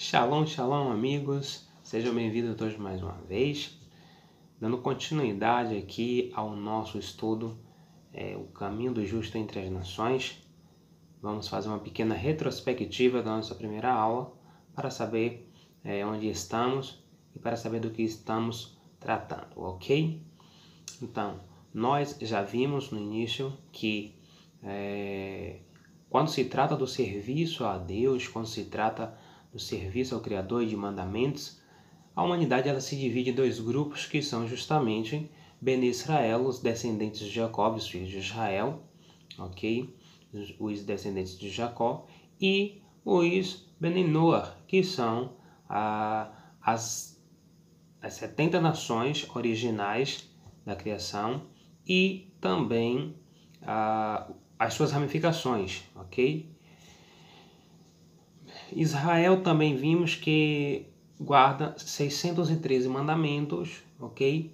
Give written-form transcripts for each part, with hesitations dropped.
Shalom, shalom, amigos. Sejam bem-vindos todos mais uma vez. Dando continuidade aqui ao nosso estudo, o caminho do justo entre as nações. Vamos fazer uma pequena retrospectiva da nossa primeira aula para saber onde estamos e para saber do que estamos tratando, ok? Então, nós já vimos no início que quando se trata do serviço a Deus, quando se trata do serviço ao Criador e de mandamentos, a humanidade ela se divide em dois grupos que são justamente Bene Israel, os descendentes de Jacó, os filhos de Israel, ok? Os descendentes de Jacó, e os Bene Noach, que são as 70 nações originais da criação e também as suas ramificações, ok? Israel também vimos que guarda 613 mandamentos, ok?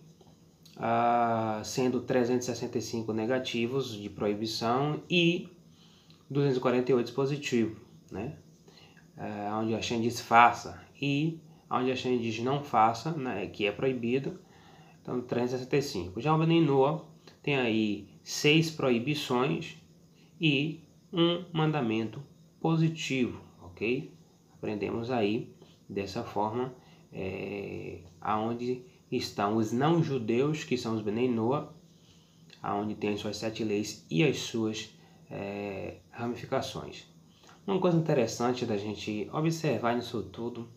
Sendo 365 negativos de proibição e 248 positivos, né? Onde a Hashem diz faça e onde a Hashem diz não faça, né? Que é proibido, então 365. Já o Bnei Noach tem aí 6 proibições e um mandamento positivo, ok? Aprendemos aí dessa forma aonde estão os não-judeus, que são os Bnei Noach, aonde tem as suas 7 leis e as suas ramificações. Uma coisa interessante da gente observar nisso tudo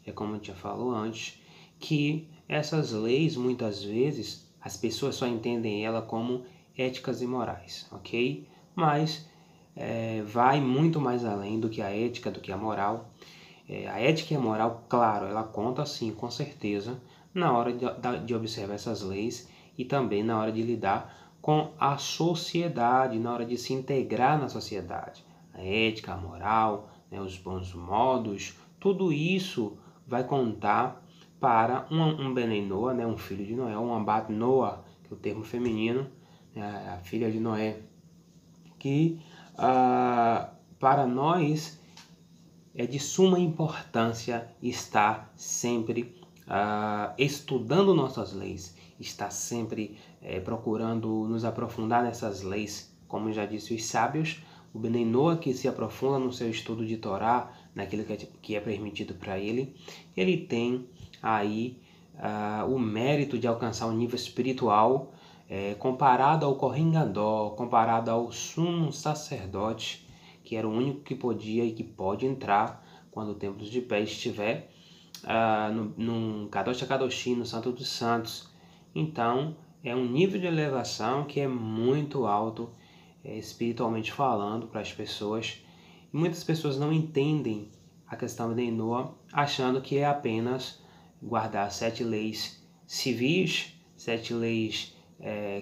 é, como a gente já falou antes, que essas leis, muitas vezes, as pessoas só entendem ela como éticas e morais, ok? Mas vai muito mais além do que a ética, do que a moral. A ética e a moral, claro, ela conta sim, com certeza, na hora de observar essas leis e também na hora de lidar com a sociedade, na hora de se integrar na sociedade. A ética, a moral, né, os bons modos, tudo isso vai contar para um Bnei Noach, né, um filho de Noé, um Bat Noah, que é o termo feminino, a filha de Noé, que para nós é de suma importância estar sempre estudando nossas leis, estar sempre procurando nos aprofundar nessas leis. Como já disse os sábios, o Bnei Noach que se aprofunda no seu estudo de Torá, naquilo que é permitido para ele, ele tem aí o mérito de alcançar um nível espiritual comparado ao Kohen Gadol, comparado ao sumo sacerdote, que era o único que podia e que pode entrar quando o templo de pé estiver no Kadosh HaKadoshim, no Santo dos Santos. Então, é um nível de elevação que é muito alto, espiritualmente falando, para as pessoas. E muitas pessoas não entendem a questão de Noah, achando que é apenas guardar 7 leis civis, 7 leis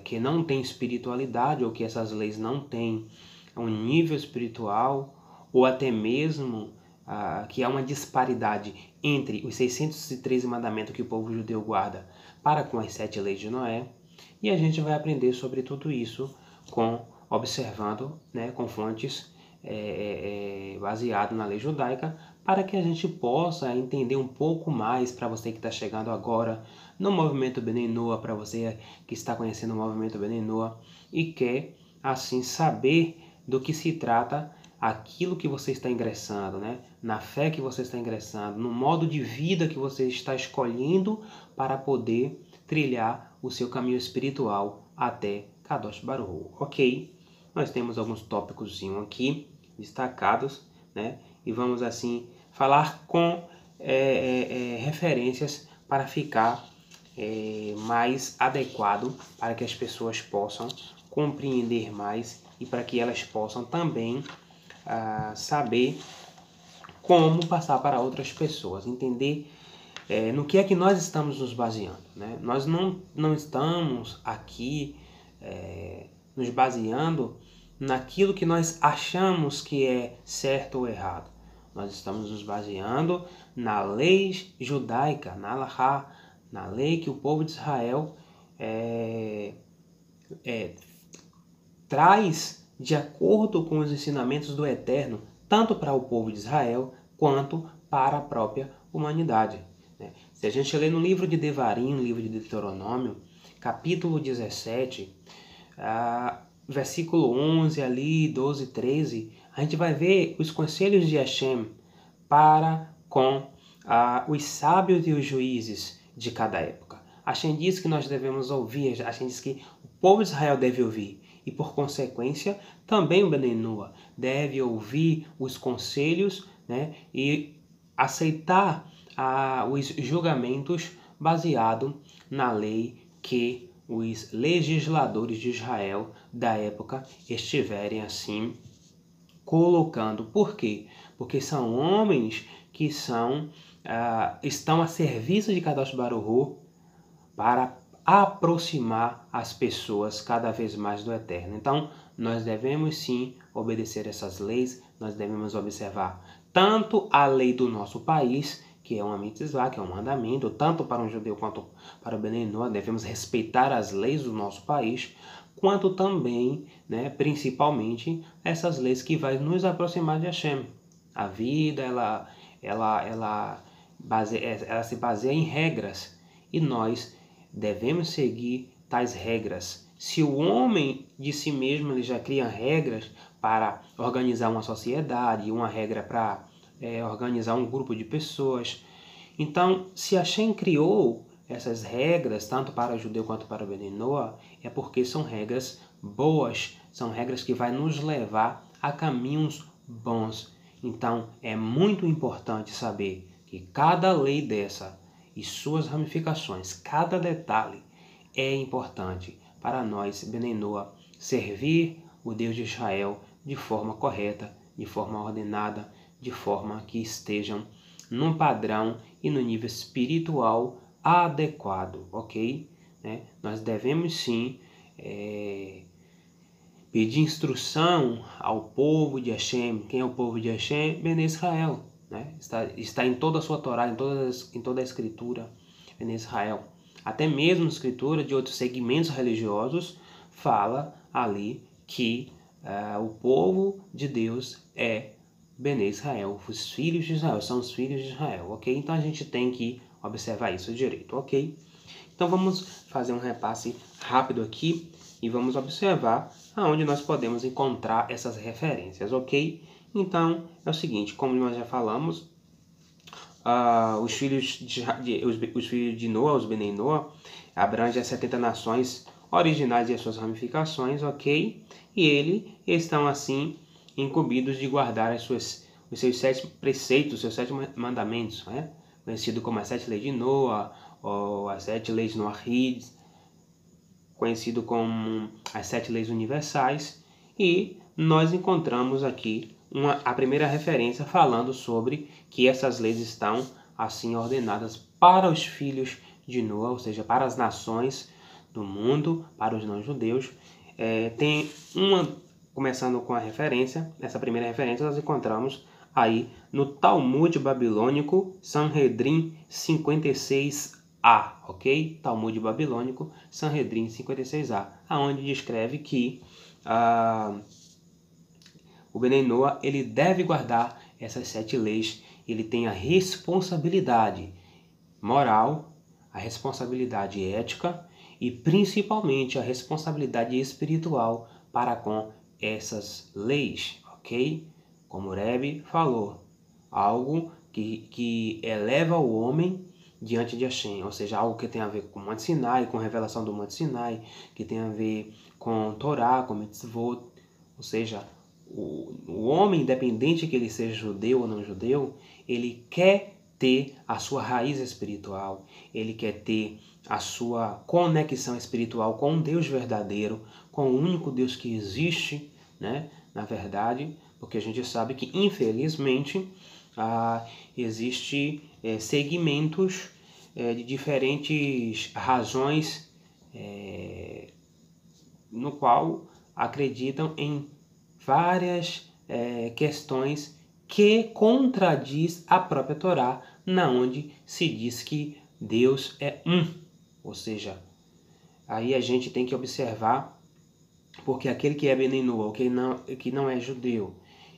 que não têm espiritualidade, ou que essas leis não têm um nível espiritual, ou até mesmo que há uma disparidade entre os 613 mandamentos que o povo judeu guarda para com as 7 leis de Noé. E a gente vai aprender sobre tudo isso observando, né, com fontes baseadas na lei judaica, para que a gente possa entender um pouco mais, para você que está chegando agora no movimento Bnei Noach, para você que está conhecendo o movimento Bnei Noach e quer assim saber do que se trata aquilo que você está ingressando, né? Na fé que você está ingressando, no modo de vida que você está escolhendo para poder trilhar o seu caminho espiritual até Kadosh Baruch, ok? Nós temos alguns tópicos aqui destacados, né? E vamos assim falar com referências para ficar mais adequado, para que as pessoas possam compreender mais e para que elas possam também saber como passar para outras pessoas, entender no que é que nós estamos nos baseando, né? Nós não estamos aqui nos baseando naquilo que nós achamos que é certo ou errado. Nós estamos nos baseando na lei judaica, na Halachá, na lei que o povo de Israel traz de acordo com os ensinamentos do Eterno, tanto para o povo de Israel quanto para a própria humanidade, né? Se a gente ler no livro de Devarim, no livro de Deuteronômio, capítulo 17, versículo 11 ali, 12, 13, a gente vai ver os conselhos de Hashem para com os sábios e os juízes de cada época. Hashem diz que nós devemos ouvir, Hashem diz que o povo de Israel deve ouvir, e por consequência, também o Bnei Noah deve ouvir os conselhos, né, e aceitar os julgamentos baseados na lei que os legisladores de Israel da época estiverem assim colocando. Por quê? Porque são homens que estão a serviço de Kadosh Baruch Hu para aproximar as pessoas cada vez mais do Eterno. Então, nós devemos sim obedecer essas leis, nós devemos observar tanto a lei do nosso país, que é uma mitzvah, que é um mandamento, tanto para um judeu quanto para o Bnei Noah, devemos respeitar as leis do nosso país, quanto também, né, principalmente, essas leis que vão nos aproximar de Hashem. A vida, ela se baseia em regras, e nós devemos seguir tais regras. Se o homem de si mesmo ele já cria regras para organizar uma sociedade, uma regra para organizar um grupo de pessoas, então, se Hashem criou essas regras, tanto para o judeu quanto para o Bnei Noah, é porque são regras boas, são regras que vão nos levar a caminhos bons. Então, é muito importante saber que cada lei dessa e suas ramificações, cada detalhe é importante para nós, Bnei Noah, servir o Deus de Israel de forma correta, de forma ordenada, de forma que estejam num padrão e no nível espiritual adequado, ok? Nós devemos sim pedir instrução ao povo de Hashem. Quem é o povo de Hashem? Bnei Israel. Né? Está em toda a sua Torá, em toda a escritura, Bnei Israel. Até mesmo na escritura de outros segmentos religiosos, fala ali que o povo de Deus é Bnei Israel, os filhos de Israel, são os filhos de Israel, ok? Então a gente tem que observar isso direito, ok? Então vamos fazer um repasse rápido aqui e vamos observar aonde nós podemos encontrar essas referências, ok? Então é o seguinte, como nós já falamos, os filhos de Noah, os Bnei Noah, abrangem as 70 nações originais e as suas ramificações, ok? E eles estão assim incumbidos de guardar os seus 7 preceitos, os seus 7 mandamentos, né? Conhecido como as 7 leis de Noah, ou as 7 leis Noahides, conhecido como as 7 leis universais. E nós encontramos aqui a primeira referência falando sobre que essas leis estão assim ordenadas para os filhos de Noah, ou seja, para as nações do mundo, para os não-judeus. Tem começando com a referência, essa primeira referência nós encontramos aí no Talmud babilônico Sanhedrin 56a, ok? Talmud babilônico Sanhedrin 56a, aonde descreve que o Bnei Noah ele deve guardar essas 7 leis, ele tem a responsabilidade moral, a responsabilidade ética e principalmente a responsabilidade espiritual para com essas leis, ok? Como o Rebbe falou, algo que eleva o homem diante de Hashem, ou seja, algo que tem a ver com o Monte Sinai, com a revelação do Monte Sinai, que tem a ver com Torá, com Mitzvot, ou seja, o homem, independente que ele seja judeu ou não judeu, ele quer ter a sua raiz espiritual, ele quer ter a sua conexão espiritual com um Deus verdadeiro, com o único Deus que existe, né? Na verdade, porque a gente sabe que, infelizmente, existe segmentos de diferentes razões no qual acreditam em várias questões que contradiz a própria Torá, na onde se diz que Deus é um. Ou seja, aí a gente tem que observar, porque aquele que é Bnei Noah, que não é judeu,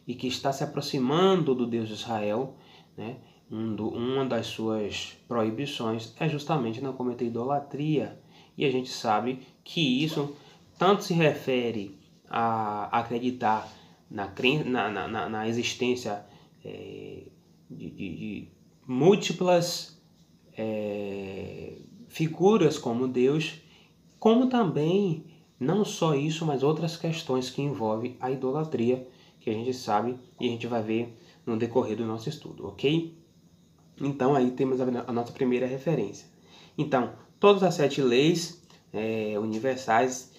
e que está se aproximando do Deus de Israel, né, uma das suas proibições é justamente não cometer idolatria. E a gente sabe que isso tanto se refere a acreditar na existência de múltiplas figuras como Deus, como também não só isso, mas outras questões que envolvem a idolatria, que a gente sabe e a gente vai ver no decorrer do nosso estudo, ok? Então aí temos a nossa primeira referência. Então, todas as 7 leis universais,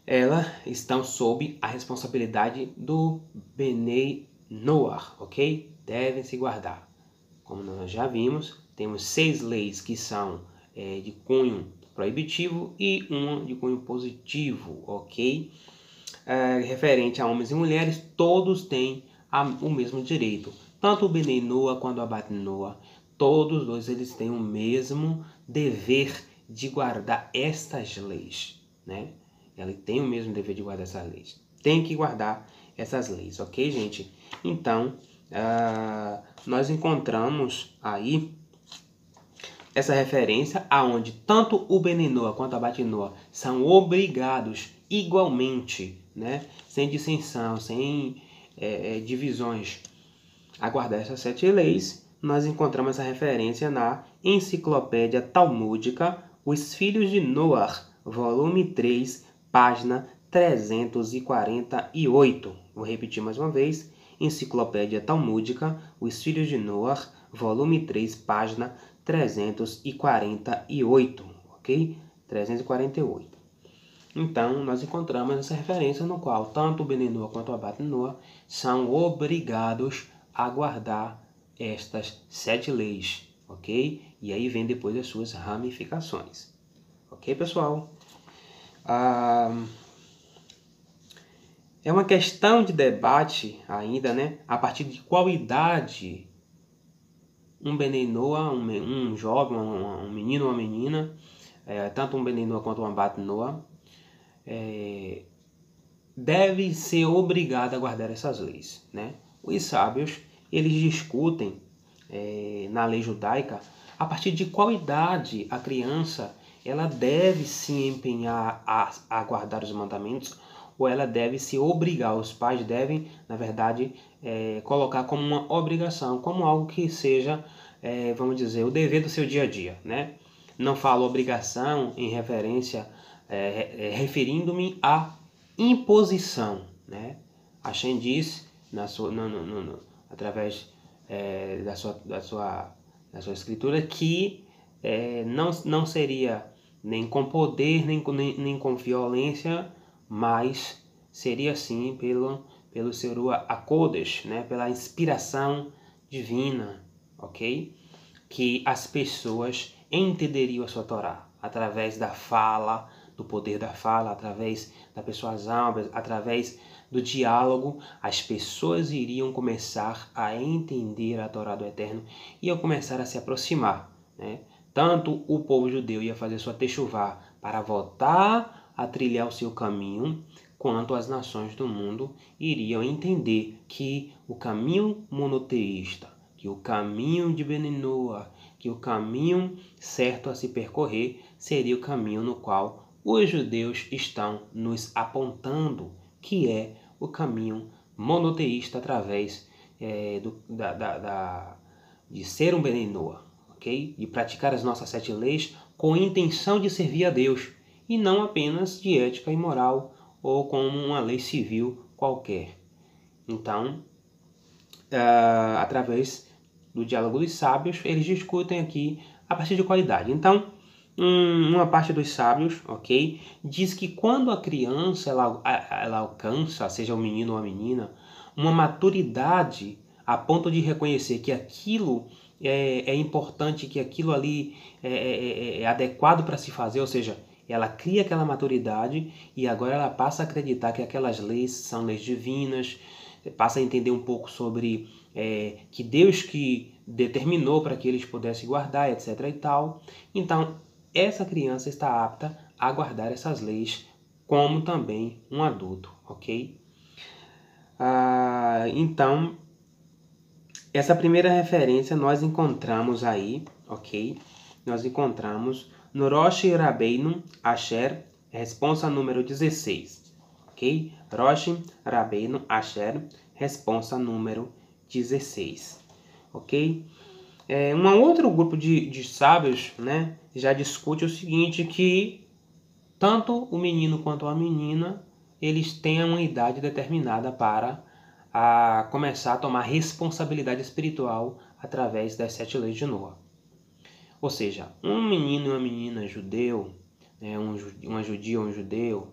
elas estão sob a responsabilidade do Benei Noach, ok? Devem se guardar. Como nós já vimos, temos 6 leis que são de cunho proibitivo e uma de cunho positivo, ok? Referente a homens e mulheres, todos têm o mesmo direito. Tanto o Benei Noach quanto a Bat Noach, todos dois eles têm o mesmo dever de guardar estas leis, né? Ele tem o mesmo dever de guardar essas leis. Tem que guardar essas leis, ok, gente? Então, nós encontramos aí essa referência aonde tanto o Benei Noach quanto a Bat Noach são obrigados igualmente, né, sem dissensão, sem divisões, a guardar essas 7 leis. Nós encontramos essa referência na Enciclopédia Talmúdica Os Filhos de Noach, volume 3, página 348. Vou repetir mais uma vez. Enciclopédia Talmúdica Os Filhos de Noach, volume 3, página 348, ok? 348. Então, nós encontramos essa referência no qual tanto o Benei Noach quanto a Bat Noach são obrigados a guardar estas 7 leis, ok? E aí vem depois as suas ramificações. Ok, pessoal? É uma questão de debate ainda, né? A partir de qual idade um Benei Noach, um jovem, um menino ou uma menina, tanto um Benei Noach quanto uma Bat Noach, deve ser obrigado a guardar essas leis, né? Os sábios, eles discutem na lei judaica a partir de qual idade a criança ela deve se empenhar a guardar os mandamentos, ou ela deve se obrigar. Os pais devem, na verdade, colocar como uma obrigação, como algo que seja, vamos dizer, o dever do seu dia a dia, né? Não falo obrigação em referência, referindo-me à imposição, né? Hashem diz através da sua escritura que não seria nem com poder nem com violência, mas seria sim pelo seu Ruach HaKodesh, né? Pela inspiração divina, ok? Que as pessoas entenderiam a sua Torá através da fala, do poder da fala, através da persuasão, através do diálogo. As pessoas iriam começar a entender a Torá do Eterno e iam começar a se aproximar, né? Tanto o povo judeu ia fazer sua techuvá para voltar a trilhar o seu caminho, quanto as nações do mundo iriam entender que o caminho monoteísta, que o caminho de Benei Noach, que o caminho certo a se percorrer seria o caminho no qual os judeus estão nos apontando, que é o caminho monoteísta através de ser um Benei Noach, ok? De praticar as nossas 7 leis com a intenção de servir a Deus, e não apenas de ética e moral ou como uma lei civil qualquer. Então, através do diálogo dos sábios, eles discutem aqui a partir de qual idade. Então, uma parte dos sábios, ok, diz que quando a criança ela alcança, seja um menino ou uma menina, uma maturidade a ponto de reconhecer que aquilo é importante, que aquilo ali é adequado para se fazer, ou seja, ela cria aquela maturidade e agora ela passa a acreditar que aquelas leis são leis divinas, passa a entender um pouco sobre que Deus que determinou para que eles pudessem guardar, etc. e tal. Então, essa criança está apta a guardar essas leis como também um adulto, ok? Então, essa primeira referência nós encontramos aí, ok? Nós encontramos no Rosh Rabbeinu Asher, responsa número 16, ok? Rosh Rabbeinu Asher, responsa número 16, ok? Um outro grupo de sábios, né, já discute o seguinte, que tanto o menino quanto a menina, eles têm uma idade determinada para começar a tomar responsabilidade espiritual através das 7 leis de Noa. Ou seja, um menino e uma menina judeu, né, uma judia ou um judeu,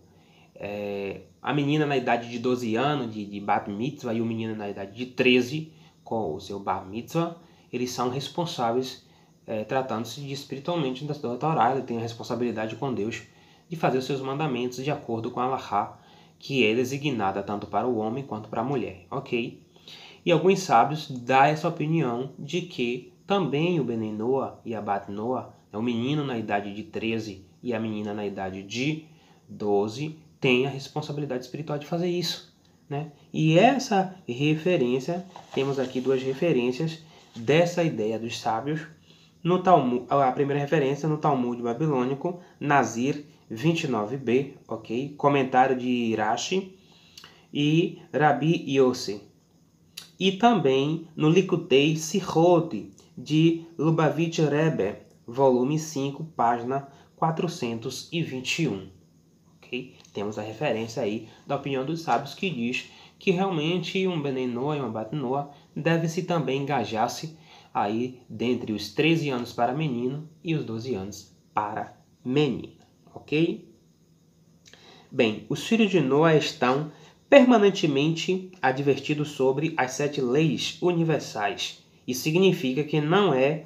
a menina na idade de 12 anos de Bar Mitzvah e o menino na idade de 13 com o seu Bar Mitzvah, eles são responsáveis, tratando-se de espiritualmente da Torá, ele tem a responsabilidade com Deus de fazer os seus mandamentos de acordo com a Halachá, que é designada tanto para o homem quanto para a mulher, ok? E alguns sábios dão essa opinião de que também o Bnei Noah e a Bat Noah, o menino na idade de 13 e a menina na idade de 12, têm a responsabilidade espiritual de fazer isso, né? E essa referência, temos aqui duas referências dessa ideia dos sábios, no Talmud, a primeira referência no Talmud babilônico, Nazir 29b, ok? Comentário de Rashi e Rabi Yossi. E também no Likutei Sichot de Lubavitch Rebbe, volume 5, página 421. Okay? Temos a referência aí da opinião dos sábios que diz que realmente um Bnei Noah e uma Bat Noah deve-se também engajar-se aí dentre os 13 anos para menino e os 12 anos para menina. Ok? Bem, os filhos de Noah estão permanentemente advertidos sobre as 7 leis universais. Isso significa que não é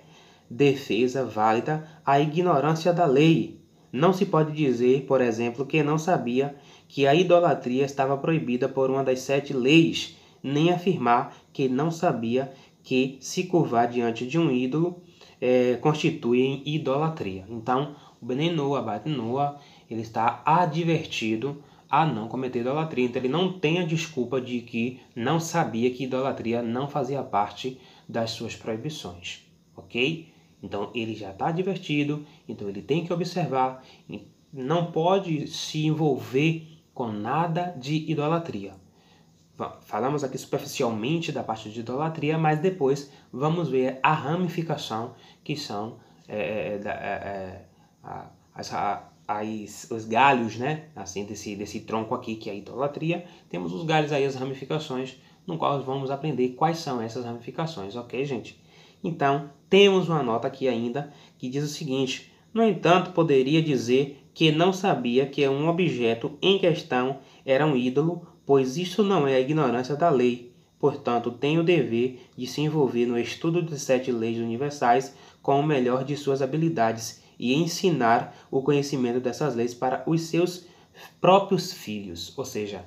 defesa válida a ignorância da lei. Não se pode dizer, por exemplo, que não sabia que a idolatria estava proibida por uma das 7 leis, nem afirmar que não sabia que se curvar diante de um ídolo constitui idolatria. Então, o Bnei Noah, Bat Noah, ele está advertido a não cometer idolatria. Então, ele não tem a desculpa de que não sabia que idolatria não fazia parte das suas proibições, ok? Então, ele já está advertido, então ele tem que observar, não pode se envolver com nada de idolatria. Falamos aqui superficialmente da parte de idolatria, mas depois vamos ver a ramificação que são os galhos, né? Assim, desse tronco aqui que é a idolatria. Temos os galhos aí, as ramificações, no qual vamos aprender quais são essas ramificações, ok, gente? Então, temos uma nota aqui ainda que diz o seguinte: no entanto, poderia dizer que não sabia que um objeto em questão era um ídolo, pois isso não é a ignorância da lei. Portanto, tem o dever de se envolver no estudo das 7 leis universais com o melhor de suas habilidades e ensinar o conhecimento dessas leis para os seus próprios filhos. Ou seja,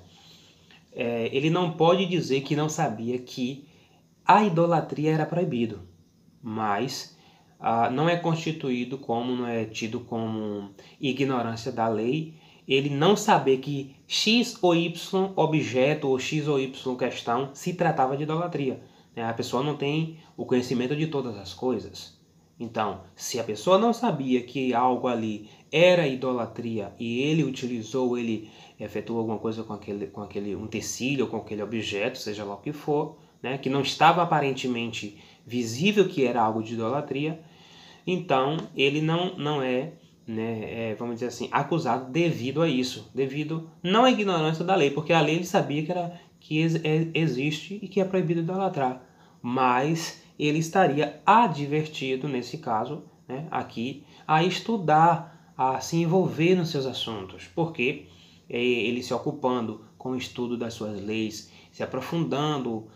ele não pode dizer que não sabia que a idolatria era proibido, mas não é constituído como, não é tido como ignorância da lei, ele não saber que X ou Y objeto ou X ou Y questão se tratava de idolatria. A pessoa não tem o conhecimento de todas as coisas. Então, se a pessoa não sabia que algo ali era idolatria e ele utilizou, ele efetuou alguma coisa com aquele utensílio ou com aquele objeto, seja lá o que for, né, que não estava aparentemente visível que era algo de idolatria, então ele não é, vamos dizer assim, acusado devido a isso, devido não à ignorância da lei, porque a lei ele sabia que existe e que é proibido idolatrar, mas ele estaria advertido nesse caso, né, aqui, a estudar, a se envolver nos seus assuntos, porque ele se ocupando com o estudo das suas leis, se aprofundando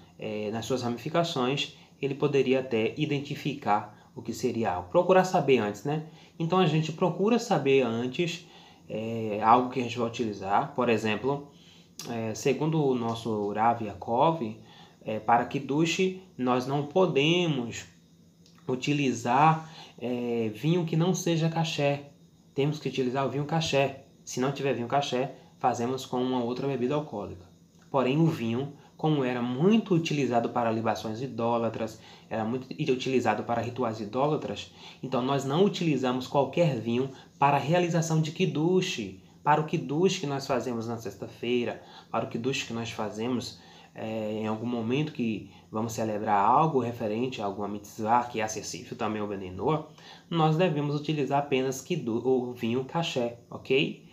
nas suas ramificações, ele poderia até identificar o que seria algo. Procurar saber antes, né? Então a gente procura saber antes algo que a gente vai utilizar. Por exemplo, segundo o nosso Rav Yaakov, para Kiddush nós não podemos utilizar vinho que não seja kasher. Temos que utilizar o vinho kasher. Se não tiver vinho kasher, fazemos com uma outra bebida alcoólica. Porém, o vinho como era muito utilizado para libações idólatras, era muito utilizado para rituais idólatras, então nós não utilizamos qualquer vinho para a realização de Kiddush, para o Kiddush que nós fazemos na sexta-feira, para o Kiddush que nós fazemos em algum momento que vamos celebrar algo referente a alguma mitzvah que é acessível também ao Benenoa, nós devemos utilizar apenas o vinho caché, ok?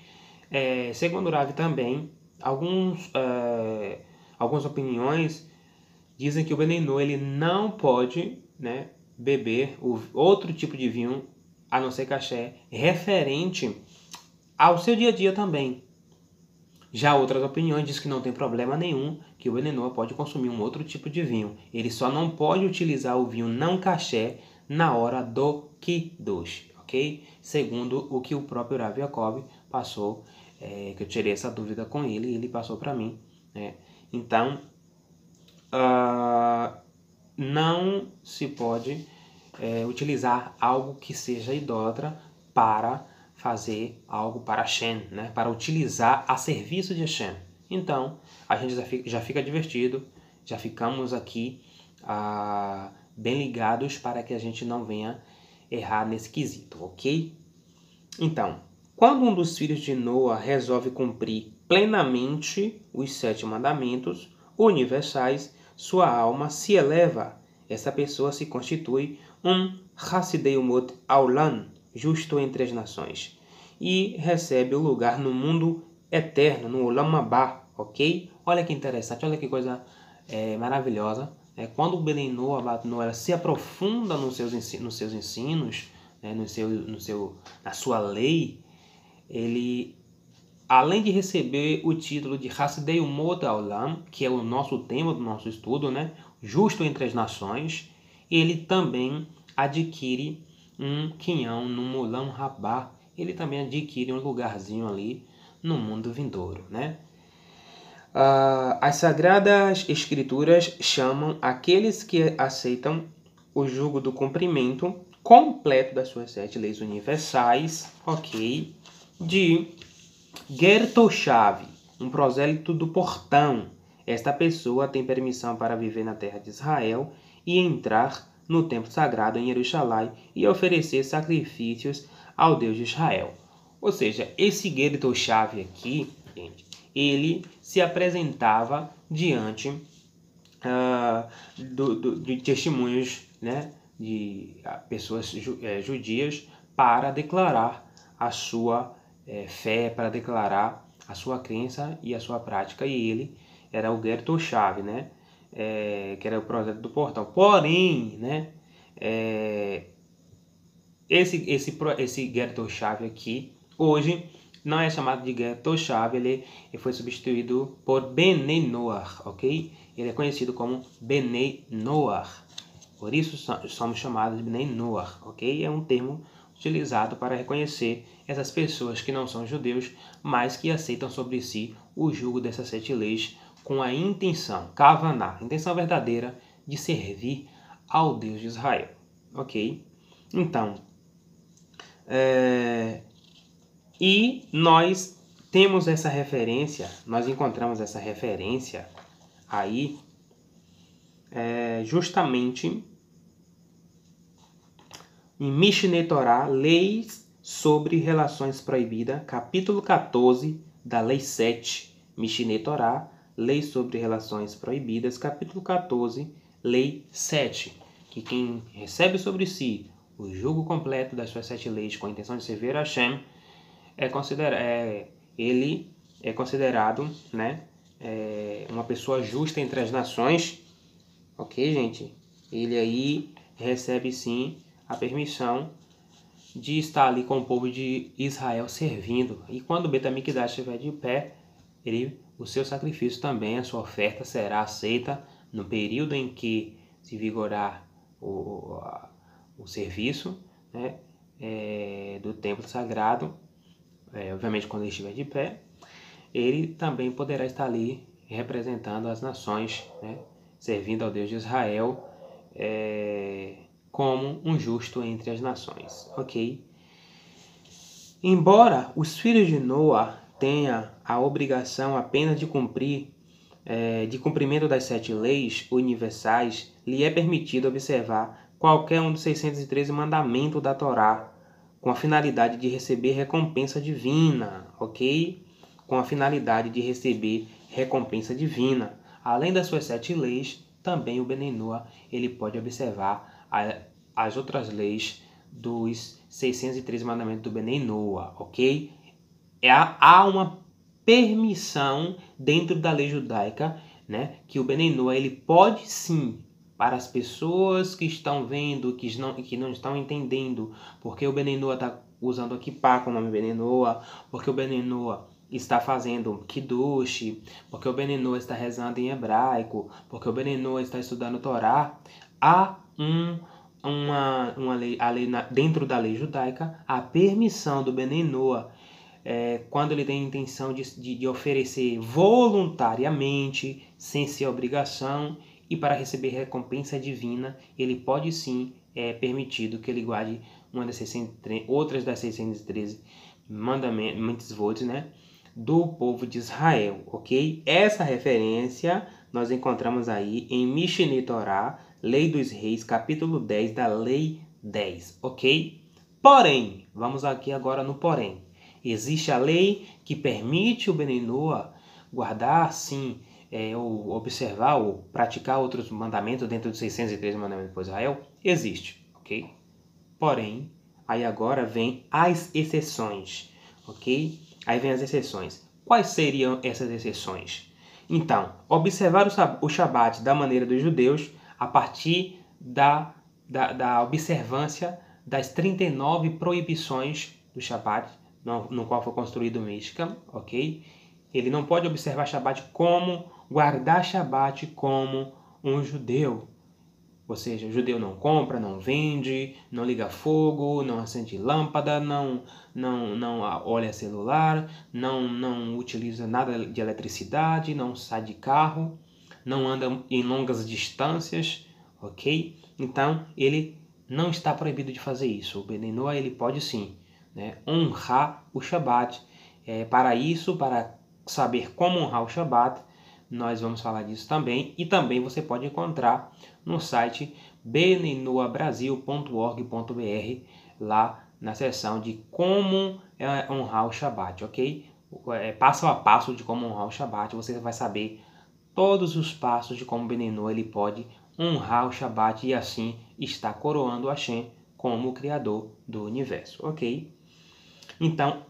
Segundo o Rav também, algumas opiniões dizem que o Benenoa ele não pode, né, beber outro tipo de vinho a não ser caché referente ao seu dia a dia também. Já outras opiniões dizem que não tem problema nenhum, que o Benenoa pode consumir um outro tipo de vinho. Ele só não pode utilizar o vinho não caché na hora do Kiddush, ok? Segundo o que o próprio Rav Yaakov passou, que eu tirei essa dúvida com ele e ele passou para mim, né? Então, não se pode utilizar algo que seja idólatra para fazer algo para Hashem, né? Para utilizar a serviço de Hashem. Então, a gente já fica divertido, já ficamos aqui bem ligados para que a gente não venha errar nesse quesito, ok? Então, quando um dos filhos de Noa resolve cumprir plenamente os 7 mandamentos universais, sua alma se eleva. Essa pessoa se constitui um Hassidei Umot Aulan, justo entre as nações, e recebe o lugar no mundo eterno, no Olam Abá, ok? Olha que interessante, olha que coisa maravilhosa. Quando o Benenoa se aprofunda nos seus ensinos, né, na sua lei, ele, além de receber o título de Hassidei Umot Aulam, que é o nosso tema do nosso estudo, né, justo entre as nações, ele também adquire um quinhão no Olam Rabá, ele também adquire um lugarzinho ali no mundo vindouro, né? As Sagradas Escrituras chamam aqueles que aceitam o jugo do cumprimento completo das suas 7 leis universais, ok, de Ger Toshav, um prosélito do portão. Esta pessoa tem permissão para viver na terra de Israel e entrar no templo sagrado em Jerusalém e oferecer sacrifícios ao Deus de Israel. Ou seja, esse Ger Toshav aqui, gente, ele se apresentava diante de testemunhos, né, de pessoas judias para declarar a sua fé, para declarar a sua crença e a sua prática. E ele era o Ger Toshav, né, que era o projeto do portão. Porém, né, esse Ger Toshav aqui, hoje, não é chamado de Ger Toshav, ele foi substituído por Benei Noach, ok? Ele é conhecido como Benei Noach. Por isso somos chamados de Benei Noach, ok? É um termo utilizado para reconhecer essas pessoas que não são judeus, mas que aceitam sobre si o jugo dessas 7 leis com a intenção, Kavaná, intenção verdadeira de servir ao Deus de Israel, ok? Então, e nós temos essa referência, nós encontramos essa referência aí justamente em Mishneh Torah, Leis sobre Relações Proibidas, capítulo 14 da Lei 7. Mishneh Torah, Leis sobre Relações Proibidas, capítulo 14, Lei 7. Que quem recebe sobre si o jugo completo das suas 7 leis com a intenção de servir a Hashem, ele é considerado, né, uma pessoa justa entre as nações, ok, gente? Ele aí recebe sim a permissão de estar ali com o povo de Israel servindo. E quando o Bet HaMikdash estiver de pé, o seu sacrifício também, a sua oferta será aceita no período em que se vigorar o serviço, né, do templo sagrado. Obviamente, quando ele estiver de pé, ele também poderá estar ali representando as nações, né, servindo ao Deus de Israel como um justo entre as nações, ok? Embora os filhos de Noa tenham a obrigação apenas de cumprir de cumprimento das 7 leis universais, lhe é permitido observar qualquer um dos 613 mandamentos da Torá, com a finalidade de receber recompensa divina, ok? Com a finalidade de receber recompensa divina. Além das suas 7 leis, também o Benenua ele pode observar as outras leis dos 613 mandamentos do Benenua, ok? Há uma permissão dentro da lei judaica, né, que o Benenua ele pode sim, para as pessoas que estão vendo, que não estão entendendo, porque o Benenua está usando aqui pá com o nome Benenua, porque o Benenua está fazendo Kiddush, porque o Benenua está rezando em hebraico, porque o Benenua está estudando Torá, há uma lei, dentro da lei judaica, a permissão do Benenua, quando ele tem a intenção de oferecer voluntariamente, sem ser obrigação, e para receber recompensa divina, ele pode sim, permitido que ele guarde outras das 613 mandamentos, né, do povo de Israel, ok? Essa referência nós encontramos aí em Mishneh Torah, Lei dos Reis, capítulo 10 da Lei 10, ok? Porém, vamos aqui agora no porém. Existe a lei que permite o Benenua guardar, sim, ou observar ou praticar outros mandamentos dentro dos 613 mandamentos de Israel? Existe, ok? Porém, aí agora vem as exceções, ok? Aí vem as exceções. Quais seriam essas exceções? Então, observar o Shabat da maneira dos judeus a partir da observância das 39 proibições do Shabat, no qual foi construído o Mishkan, ok? Ele não pode observar Shabat guardar Shabat como um judeu. Ou seja, o judeu não compra, não vende, não liga fogo, não acende lâmpada, não olha celular, não utiliza nada de eletricidade, não sai de carro, não anda em longas distâncias, ok? Então, ele não está proibido de fazer isso. O Benenua, ele pode sim, né, honrar o Shabat. Para saber como honrar o Shabat, nós vamos falar disso também, e também você pode encontrar no site benenuabrasil.org.br, lá na seção de como honrar o Shabat, ok? Passo a passo de como honrar o Shabat, você vai saber todos os passos de como o Benenua ele pode honrar o Shabat e assim estar coroando Hashem como o Criador do Universo, ok? Então,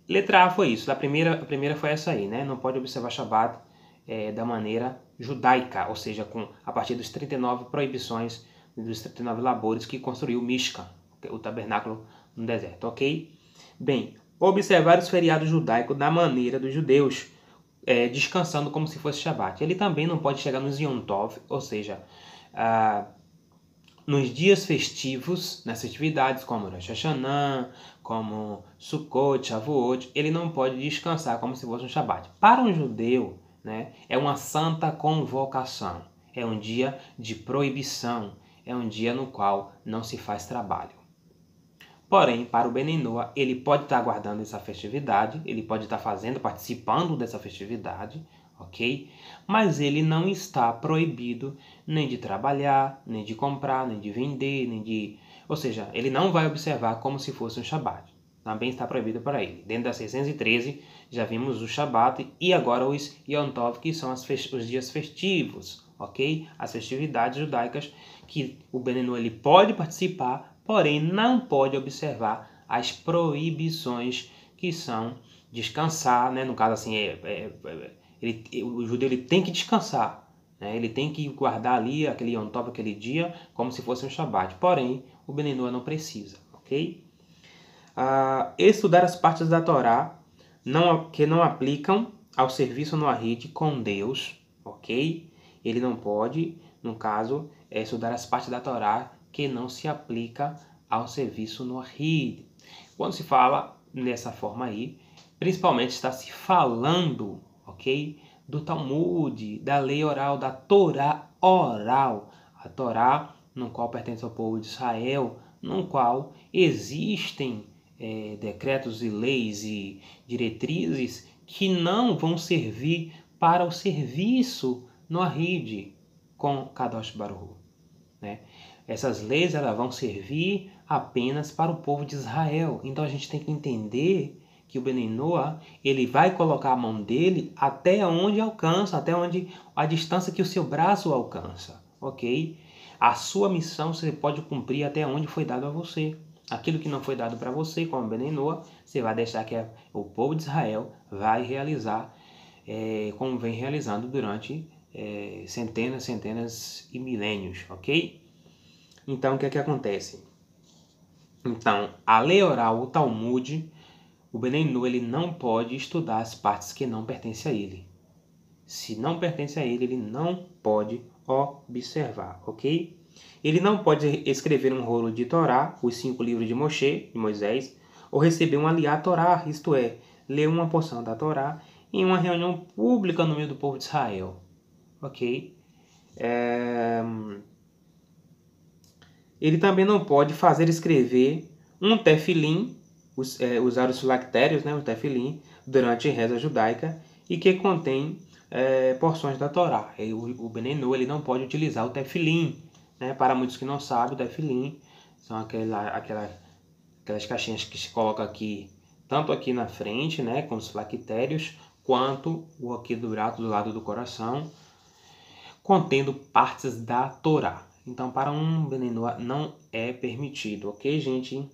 letra A foi isso, a primeira foi essa aí, né? Não pode observar Shabat da maneira judaica, ou seja, a partir dos 39 proibições, dos 39 labores que construiu o Mishkan, o tabernáculo no deserto, ok? Bem, observar os feriados judaicos da maneira dos judeus, descansando como se fosse Shabat. Ele também não pode chegar nos Yom Tov, ou seja, nos dias festivos, nas festividades como Rosh Hashanah, como Sukkot, Shavuot, ele não pode descansar como se fosse um Shabat. Para um judeu, né, é uma santa convocação, é um dia de proibição, é um dia no qual não se faz trabalho. Porém, para o Benenua, ele pode estar guardando essa festividade, ele pode estar participando dessa festividade, ok? Mas ele não está proibido nem de trabalhar, nem de comprar, nem de vender, ou seja, ele não vai observar como se fosse um Shabat. Também está proibido para ele. Dentro das 613, já vimos o Shabat e agora os Yom Tov, que são os dias festivos, ok? As festividades judaicas que o Benenua ele pode participar, porém não pode observar as proibições que são descansar, né? No caso assim, o judeu ele tem que descansar, né? Ele tem que guardar ali aquele Yom Tov, aquele dia, como se fosse um Shabat. Porém, o Benenua não precisa, ok? Estudar as partes da Torá que não aplicam ao serviço no Ahrit com Deus, ok? Ele não pode, no caso, estudar as partes da Torá que não se aplica ao serviço no Ahrit. Quando se fala dessa forma aí, principalmente está se falando, ok? Do Talmud, da lei oral, da Torá oral. A Torá, no qual pertence ao povo de Israel, no qual existem decretos e leis e diretrizes que não vão servir para o serviço no Ahid com Kadosh Baruch Hu, né? Essas leis elas vão servir apenas para o povo de Israel. Então a gente tem que entender que o Benei Noah, ele vai colocar a mão dele até onde alcança, até onde a distância que o seu braço alcança, ok? A sua missão você pode cumprir até onde foi dado a você. Aquilo que não foi dado para você, como Benei Noah, você vai deixar que o povo de Israel vai realizar, como vem realizando durante centenas e milênios, ok? Então, o que é que acontece? Então, a lei oral, o Talmud, o Benei Noah, ele não pode estudar as partes que não pertencem a ele. Se não pertence a ele, ele não pode observar, ok? Ele não pode escrever um rolo de Torá, os 5 livros de Moshe, de Moisés, ou receber um aliá Torá, isto é, ler uma porção da Torá em uma reunião pública no meio do povo de Israel, ok? Ele também não pode fazer escrever um tefilim, usar os filactérios, né, o tefilim, durante a reza judaica, e que contém porções da Torá. O Benei Noah, ele não pode utilizar o tefilim, né? Para muitos que não sabem, o tefilim são aquelas caixinhas que se coloca aqui, tanto aqui na frente, né, com os filactérios, quanto o aqui do lado do coração, contendo partes da Torá. Então, para um Benei Noah não é permitido, ok, gente?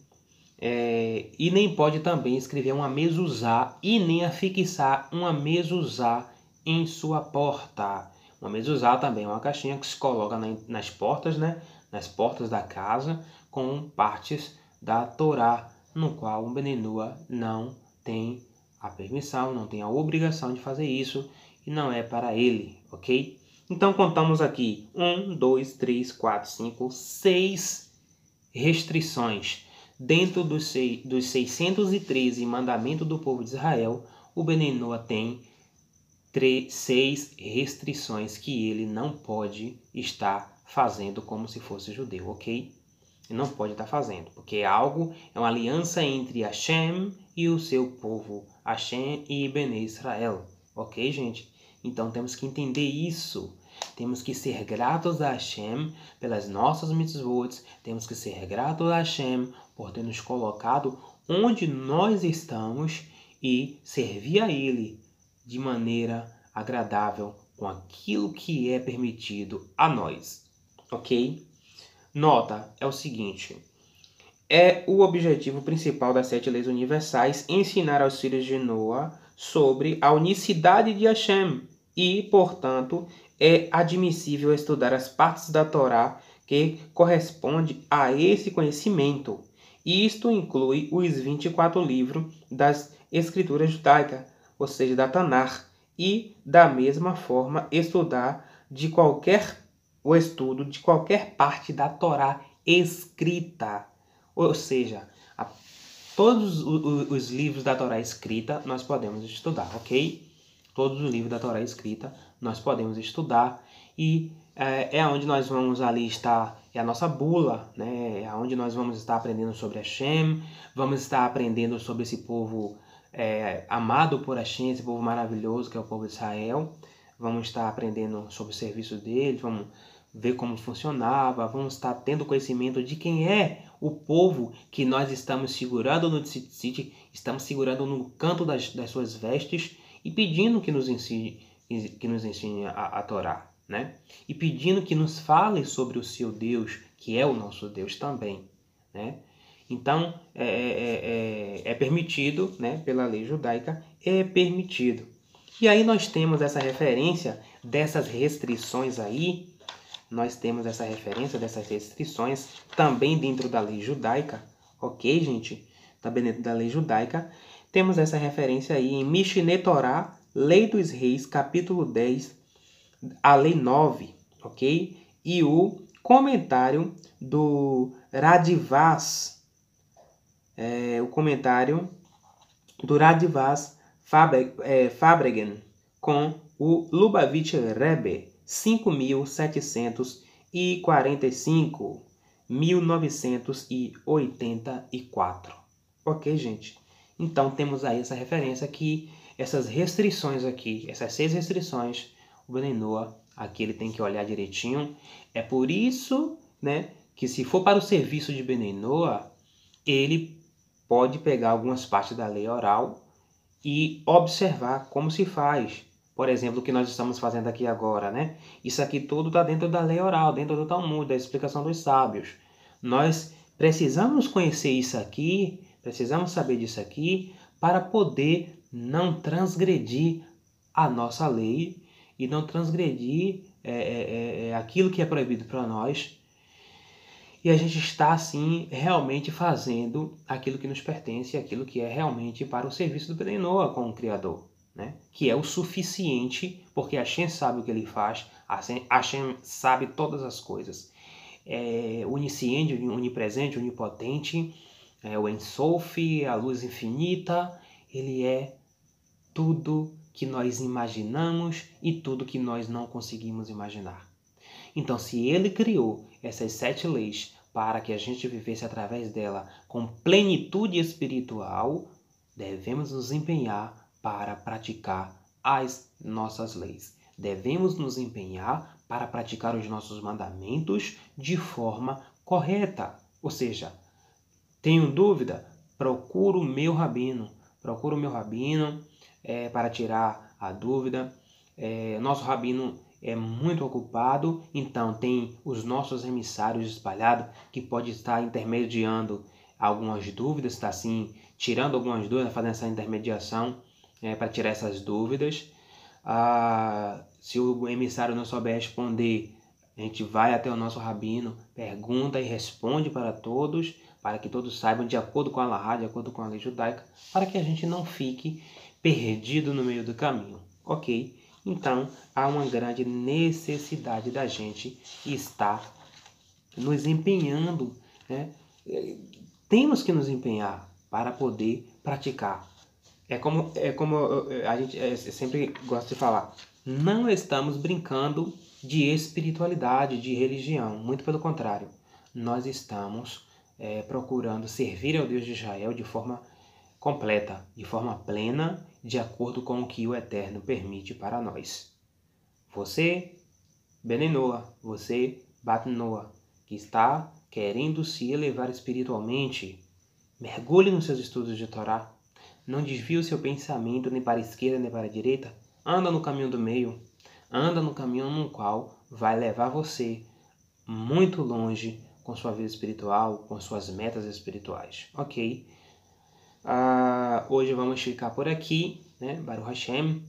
E nem pode também escrever uma mezuzá e nem afixar uma mezuzá em sua porta. Uma mezuzá também é uma caixinha que se coloca nas portas, né? Nas portas da casa, com partes da Torá, no qual o Benei Noah não tem a permissão, não tem a obrigação de fazer isso, e não é para ele, ok? Então, contamos aqui 1, 2, 3, 4, 5, 6 restrições. Dentro dos 613 mandamentos do povo de Israel, o Benei Noah tem 6 restrições que ele não pode estar fazendo como se fosse judeu, ok? Ele não pode estar fazendo, porque é uma aliança entre Hashem e o seu povo, Hashem e Benei Israel, ok, gente? Então temos que entender isso. Temos que ser gratos a Hashem pelas nossas mitzvot. Temos que ser gratos a Hashem por ter nos colocado onde nós estamos e servir a Ele de maneira agradável com aquilo que é permitido a nós. Ok? Nota, é o seguinte. É o objetivo principal das 7 leis universais ensinar aos filhos de Noah sobre a unicidade de Hashem e, portanto, é admissível estudar as partes da Torá que correspondem a esse conhecimento. Isto inclui os 24 livros das Escrituras judaicas, ou seja, da Tanar, e, da mesma forma, estudar o estudo de qualquer parte da Torá escrita. Ou seja, todos os livros da Torá escrita nós podemos estudar, ok? Todos os livros da Torá escrita nós podemos estudar e é onde nós vamos ali estar, é a nossa bula, né? É onde nós vamos estar aprendendo sobre Hashem, vamos estar aprendendo sobre esse povo amado por Hashem, esse povo maravilhoso que é o povo de Israel. Vamos estar aprendendo sobre o serviço deles, vamos ver como funcionava, vamos estar tendo conhecimento de quem é o povo que nós estamos segurando no tzitzi, estamos segurando no canto das suas vestes e pedindo que nos ensine a Torá, né? E pedindo que nos fale sobre o seu Deus, que é o nosso Deus também, né? Então, é permitido, né? Pela lei judaica, é permitido. E aí nós temos essa referência dessas restrições aí, nós temos essa referência dessas restrições também dentro da lei judaica, ok, gente? Também dentro da lei judaica, temos essa referência aí em Mishneh Torah, Lei dos Reis, capítulo 10, a lei 9, ok? E o comentário do Radivaz, o comentário do Radivaz Farbrengen com o Lubavitch Rebbe, 5.745, 1984. Ok, gente? Então, temos aí essa referência que essas restrições aqui, essas 6 restrições, o Bnei Noach, aqui ele tem que olhar direitinho. É por isso, né, que se for para o serviço de Bnei Noach, ele pode pegar algumas partes da lei oral e observar como se faz. Por exemplo, o que nós estamos fazendo aqui agora, né? Isso aqui tudo está dentro da lei oral, dentro do Talmud, da explicação dos sábios. Nós precisamos conhecer isso aqui, precisamos saber disso aqui, para poder não transgredir a nossa lei e não transgredir aquilo que é proibido para nós. E a gente está, assim, realmente fazendo aquilo que nos pertence, aquilo que é realmente para o serviço do Bnei Noach com o Criador, né? Que é o suficiente, porque Hashem sabe o que ele faz, Hashem sabe todas as coisas. Onisciente, onipresente, onipotente, o Ein Sof, a luz infinita, ele é tudo que nós imaginamos e tudo que nós não conseguimos imaginar. Então, se ele criou essas 7 leis para que a gente vivesse através dela com plenitude espiritual, devemos nos empenhar para praticar as nossas leis. Devemos nos empenhar para praticar os nossos mandamentos de forma correta. Ou seja, tenho dúvida? Procuro o meu rabino. Para tirar a dúvida. Nosso rabino é muito ocupado, então tem os nossos emissários espalhados que pode estar intermediando algumas dúvidas, está assim, tirando algumas dúvidas, fazendo essa intermediação para tirar essas dúvidas. Se o emissário não souber responder, a gente vai até o nosso rabino, pergunta e responde para todos, para que todos saibam de acordo com a Halahá, de acordo com a lei judaica, para que a gente não fique perdido no meio do caminho, ok? Então, há uma grande necessidade da gente estar nos empenhando, né? Temos que nos empenhar para poder praticar. É como a gente sempre gosta de falar, não estamos brincando de espiritualidade, de religião, muito pelo contrário. Nós estamos procurando servir ao Deus de Israel de forma completa, de forma plena, de acordo com o que o Eterno permite para nós. Você, Bnei Noach, você, Bat Noach, que está querendo se elevar espiritualmente, mergulhe nos seus estudos de Torá. Não desvie o seu pensamento nem para a esquerda nem para a direita. Anda no caminho do meio. Anda no caminho no qual vai levar você muito longe com sua vida espiritual, com suas metas espirituais. Ok? Hoje vamos ficar por aqui, né? Baruch Hashem,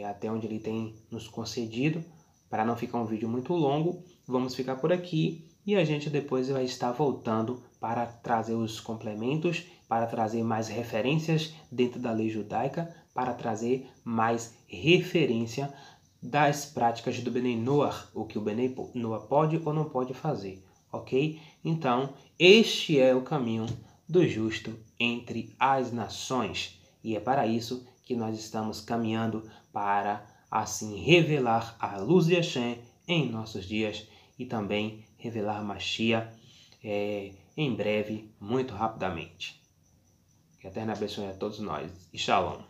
até onde ele tem nos concedido, para não ficar um vídeo muito longo. Vamos ficar por aqui e a gente depois vai estar voltando para trazer os complementos, para trazer mais referências dentro da lei judaica, para trazer mais referência das práticas do Bnei Noach, o que o Bnei Noach pode ou não pode fazer, ok? Então, este é o caminho do justo entre as nações, e é para isso que nós estamos caminhando, para assim revelar a luz de Hashem em nossos dias e também revelar Mashiach em breve, muito rapidamente. Que a Eterno abençoe a todos nós e Shalom.